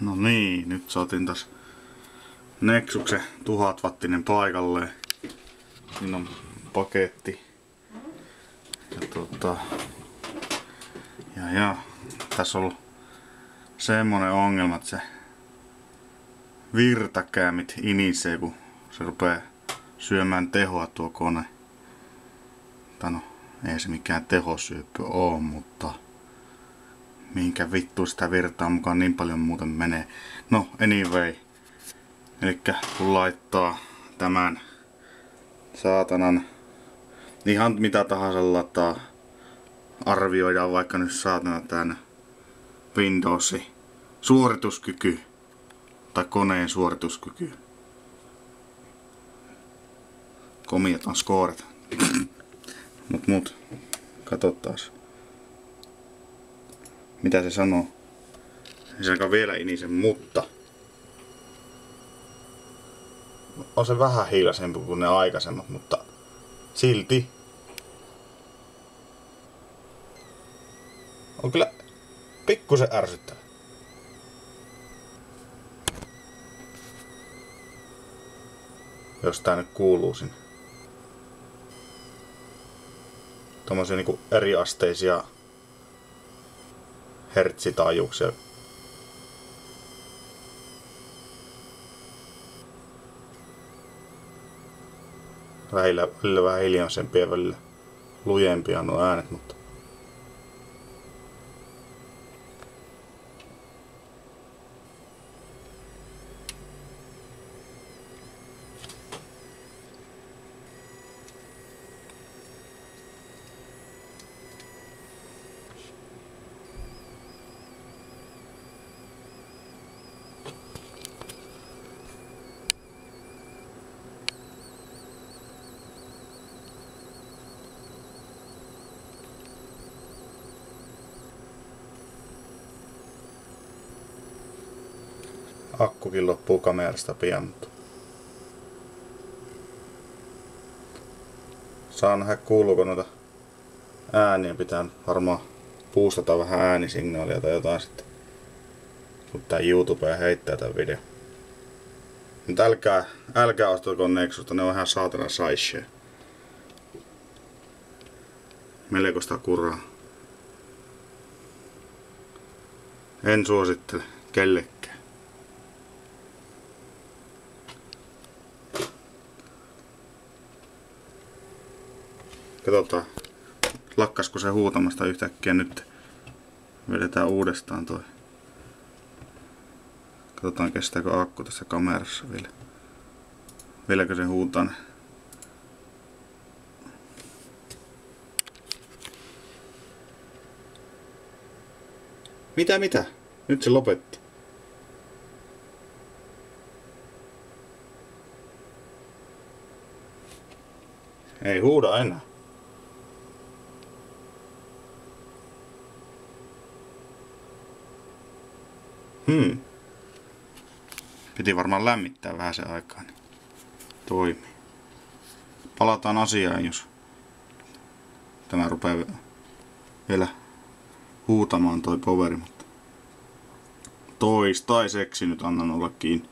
No niin, nyt saatiin taas Nexuksen 1000-wattinen paikalleen. Siinä on paketti. Ja tässä on ollut semmonen ongelma, että se virtakäämit inisee, kun se rupeaa syömään tehoa tuo kone. No, ei se mikään tehosyöppy oo, mutta mihinkä vittu sitä virtaa mukaan niin paljon muuten menee. No, anyway. Elikkä kun laittaa tämän saatanan ihan mitä tahansa lataa, arvioidaan vaikka nyt saatana tän Windowsin suorituskyky tai koneen suorituskyky. Komiat on skooret. Mut, katsotaas. Mitä se sanoo? Se sanoo vielä inisen, mutta on se vähän hiljaisempi kuin ne aikaisemmat, mutta silti on kyllä pikkusen ärsyttävä. Jos tää nyt kuuluu sinne. Tommosia niinku eriasteisia hertsitaajuuksia. Välillä vähän hiljaisempia ja välillä lujempia nuo äänet, mutta akkukin loppuu kamerasta pian, mutta saa nähdä kuuluuko noita ääniä. Pitää varmaan boostata vähän äänisignaalia tai jotain sitten, kun tää YouTubeen heittää tän video. Nyt älkää ostako Nexusta, ne on ihan saatana saishee. Melkoista kuraa. En suosittele kellekään. Katsotaan, lakkasko se huutamasta yhtäkkiä nyt. Vedetään uudestaan toi. Katsotaan kestääkö akku tässä kamerassa vielä. Vieläkö se huutaa? Mitä? Nyt se lopetti. Ei huuda enää. Piti varmaan lämmittää vähän se aikaa, niin toimii. Palataan asiaan, jos tämä rupeaa vielä huutamaan toi poveri, mutta toistaiseksi nyt annan olla kiinni.